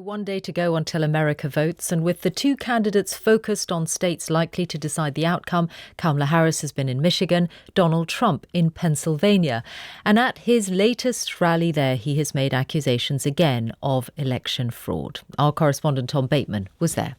One day to go until America votes, and with the two candidates focused on states likely to decide the outcome, Kamala Harris has been in Michigan, Donald Trump in Pennsylvania. And at his latest rally there, he has made accusations again of election fraud. Our correspondent Tom Bateman was there.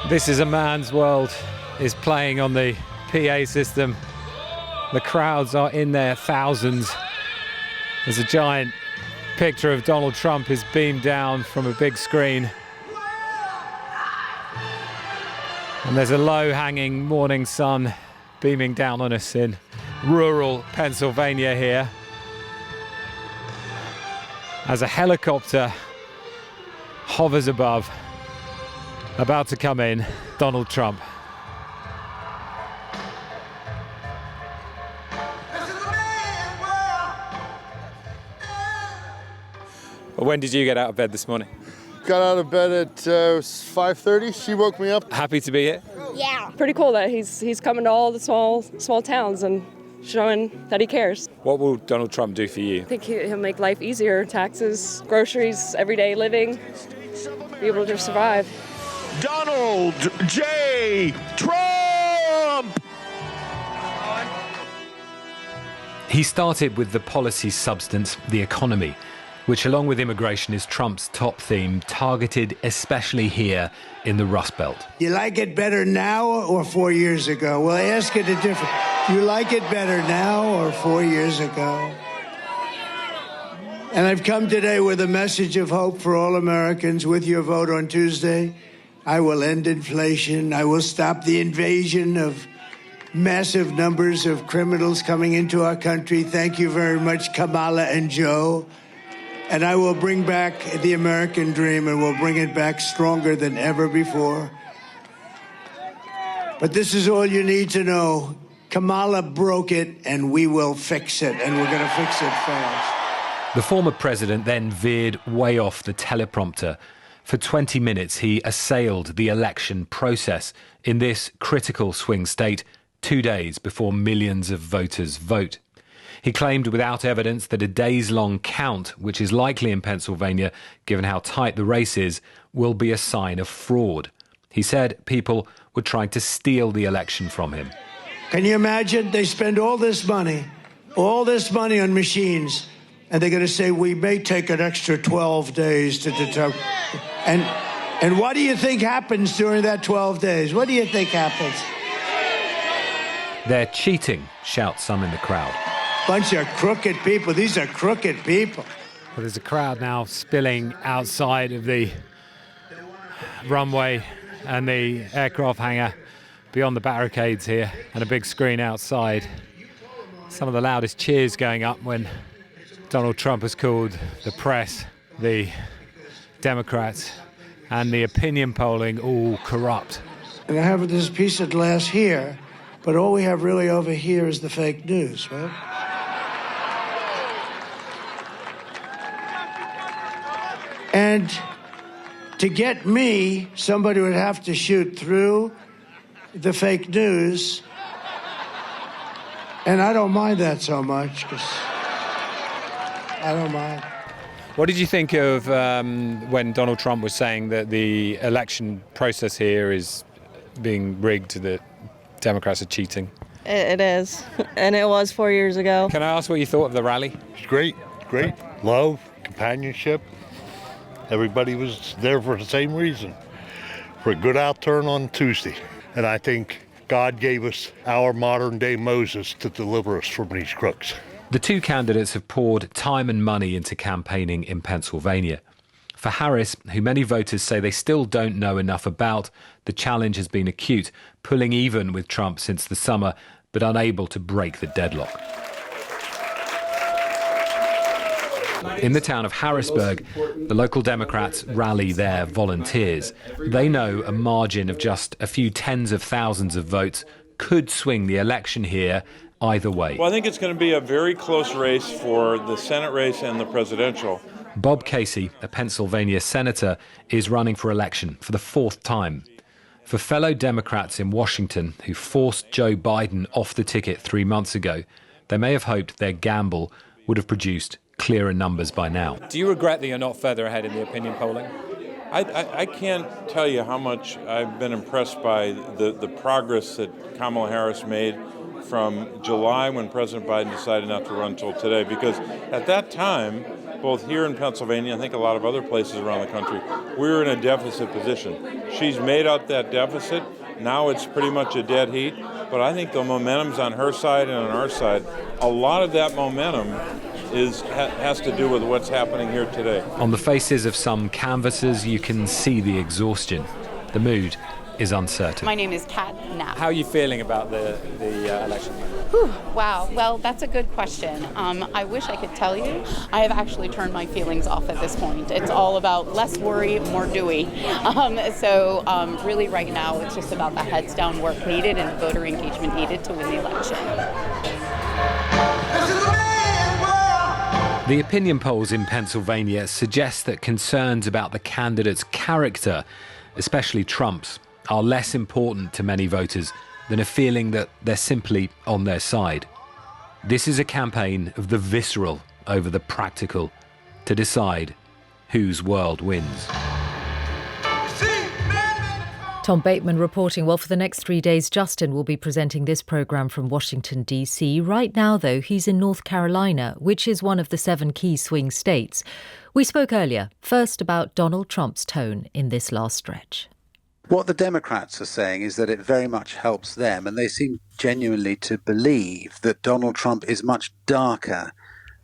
This is a man's world is playing on the PA system. The crowds are in their thousands. There's a giant picture of Donald Trump is beamed down from a big screen. And there's a low-hanging morning sun beaming down on us in rural Pennsylvania here. As a helicopter hovers above, about to come in, Donald Trump. When did you get out of bed this morning? Got out of bed at 5:30. She woke me up. Happy to be here? Yeah. Pretty cool that he's coming to all the small towns and showing that he cares. What will Donald Trump do for you? I think he'll make life easier. Taxes, groceries, everyday living, be able to survive. Donald J. Trump! He started with the policy substance, the economy, which along with immigration is Trump's top theme, targeted especially here in the Rust Belt. You like it better now or 4 years ago? Well, I ask it a different. You like it better now or 4 years ago? And I've come today with a message of hope for all Americans. With your vote on Tuesday, I will end inflation. I will stop the invasion of massive numbers of criminals coming into our country. Thank you very much, Kamala and Joe. And I will bring back the American dream, and we'll bring it back stronger than ever before. But this is all you need to know. Kamala broke it, and we will fix it, and we're going to fix it fast. The former president then veered way off the teleprompter. For 20 minutes, he assailed the election process in this critical swing state 2 days before millions of voters vote. He claimed without evidence that a days-long count, which is likely in Pennsylvania, given how tight the race is, will be a sign of fraud. He said people were trying to steal the election from him. Can you imagine? They spend all this money on machines, and they're going to say, we may take an extra 12 days to determine. And what do you think happens during that 12 days? What do you think happens? They're cheating, shout some in the crowd. Bunch of crooked people. These are crooked people. Well, there's a crowd now spilling outside of the runway and the aircraft hangar beyond the barricades here, and a big screen outside. Some of the loudest cheers going up when Donald Trump has called the press, the Democrats, and the opinion polling all corrupt. And I have this piece of glass here, but all we have really over here is the fake news, right? And to get me, somebody would have to shoot through the fake news. And I don't mind that so much, because I don't mind. What did you think of when Donald Trump was saying that the election process here is being rigged, that Democrats are cheating? It is, and it was 4 years ago. Can I ask what you thought of the rally? It's great. Love, companionship. Everybody was there for the same reason, for a good outturn on Tuesday. And I think God gave us our modern-day Moses to deliver us from these crooks. The two candidates have poured time and money into campaigning in Pennsylvania. For Harris, who many voters say they still don't know enough about, the challenge has been acute, pulling even with Trump since the summer, but unable to break the deadlock. In the town of Harrisburg, the local Democrats rally their volunteers. They know a margin of just a few tens of thousands of votes could swing the election here either way. Well, I think it's going to be a very close race for the Senate race and the presidential. Bob Casey, a Pennsylvania senator, is running for election for the fourth time. For fellow Democrats in Washington who forced Joe Biden off the ticket 3 months ago, they may have hoped their gamble would have produced clearer numbers by now. Do you regret that you're not further ahead in the opinion polling? I can't tell you how much I've been impressed by the progress that Kamala Harris made from July when President Biden decided not to run until today, because at that time, both here in Pennsylvania, I think a lot of other places around the country, we were in a deficit position. She's made up that deficit. Now it's pretty much a dead heat, but I think the momentum's on her side and on our side. A lot of that momentum has to do with what's happening here today. On the faces of some canvassers, you can see the exhaustion. The mood is uncertain. My name is Kat Knapp. How are you feeling about the election? Whew, wow. Well, that's a good question. I wish I could tell you. I have actually turned my feelings off at this point. It's all about less worry, more doing. So really right now it's just about the heads down work needed and voter engagement needed to win the election. The opinion polls in Pennsylvania suggest that concerns about the candidate's character, especially Trump's, are less important to many voters than a feeling that they're simply on their side. This is a campaign of the visceral over the practical to decide whose world wins. Tom Bateman reporting. Well, for the next 3 days, Justin will be presenting this programme from Washington, D.C. Right now, though, he's in North Carolina, which is one of the 7 key swing states. We spoke earlier, first about Donald Trump's tone in this last stretch. What the Democrats are saying is that it very much helps them, and they seem genuinely to believe that Donald Trump is much darker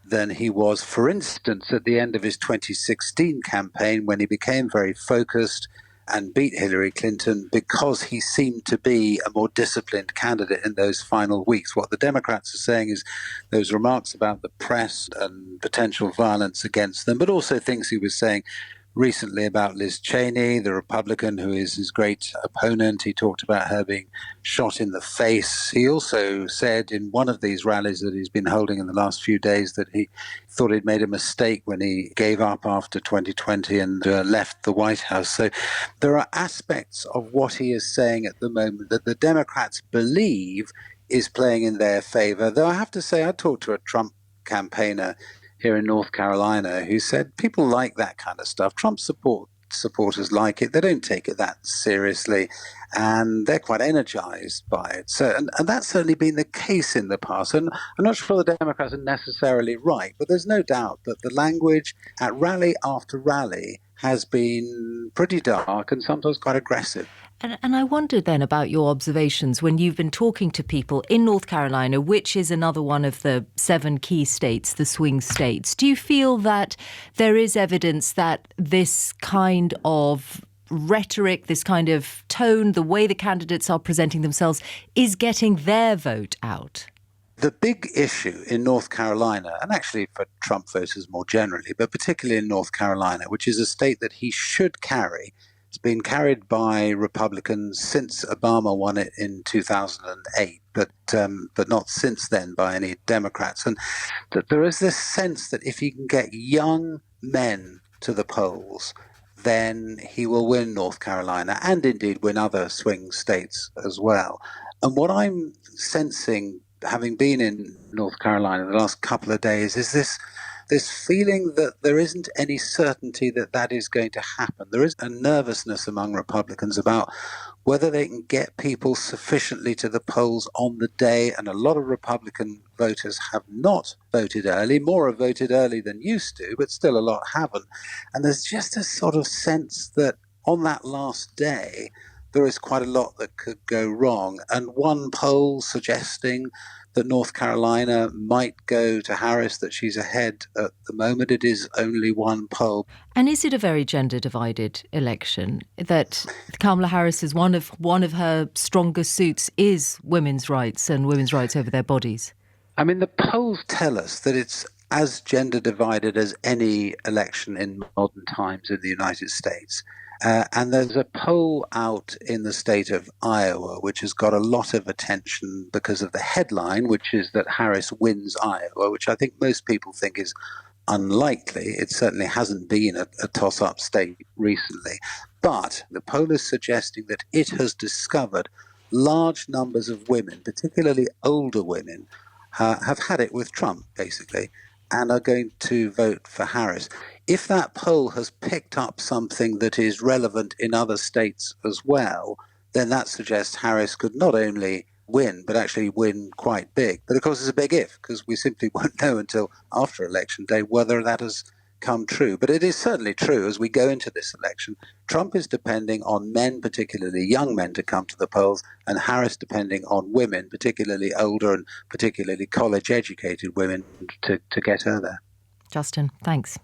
than he was, for instance, at the end of his 2016 campaign when he became very focused and beat Hillary Clinton because he seemed to be a more disciplined candidate in those final weeks. What the Democrats are saying is those remarks about the press and potential violence against them, but also things he was saying recently about Liz Cheney, the Republican who is his great opponent. He talked about her being shot in the face. He also said in one of these rallies that he's been holding in the last few days that he thought he'd made a mistake when he gave up after 2020 and left the White House. So there are aspects of what he is saying at the moment that the Democrats believe is playing in their favor. Though I have to say, I talked to a Trump campaigner here in North Carolina who said people like that kind of stuff. Trump supporters like it. They don't take it that seriously, and they're quite energized by it. So, and that's certainly been the case in the past. And I'm not sure the Democrats are necessarily right, but there's no doubt that the language at rally after rally has been pretty dark and sometimes quite aggressive. And I wondered then about your observations when you've been talking to people in North Carolina, which is another one of the 7 key states, the swing states. Do you feel that there is evidence that this kind of rhetoric, this kind of tone, the way the candidates are presenting themselves is getting their vote out? The big issue in North Carolina, and actually for Trump voters more generally, but particularly in North Carolina, which is a state that he should carry, it's been carried by Republicans since Obama won it in 2008, but not since then by any Democrats. And that there is this sense that if he can get young men to the polls, then he will win North Carolina and indeed win other swing states as well. And what I'm sensing, having been in North Carolina the last couple of days, is this feeling that there isn't any certainty that that is going to happen. There is a nervousness among Republicans about whether they can get people sufficiently to the polls on the day, and a lot of Republican voters have not voted early. More have voted early than used to, but still a lot haven't. And there's just a sort of sense that on that last day, there is quite a lot that could go wrong. And one poll suggesting that North Carolina might go to Harris, that she's ahead at the moment. It is only one poll. And is it a very gender-divided election? That Kamala Harris is one of her strongest suits is women's rights and women's rights over their bodies? I mean, the polls tell us that it's as gender-divided as any election in modern times in the United States. And there's a poll out in the state of Iowa, which has got a lot of attention because of the headline, which is that Harris wins Iowa, which I think most people think is unlikely. It certainly hasn't been a toss-up state recently. But the poll is suggesting that it has discovered large numbers of women, particularly older women, have had it with Trump, basically. and are going to vote for Harris. If that poll has picked up something that is relevant in other states as well, then that suggests Harris could not only win, but actually win quite big. But of course, it's a big if, because we simply won't know until after Election Day whether that has come true. But it is certainly true as we go into this election, Trump is depending on men, particularly young men, to come to the polls, and Harris depending on women, particularly older and particularly college-educated women, to get her there. Justin, thanks.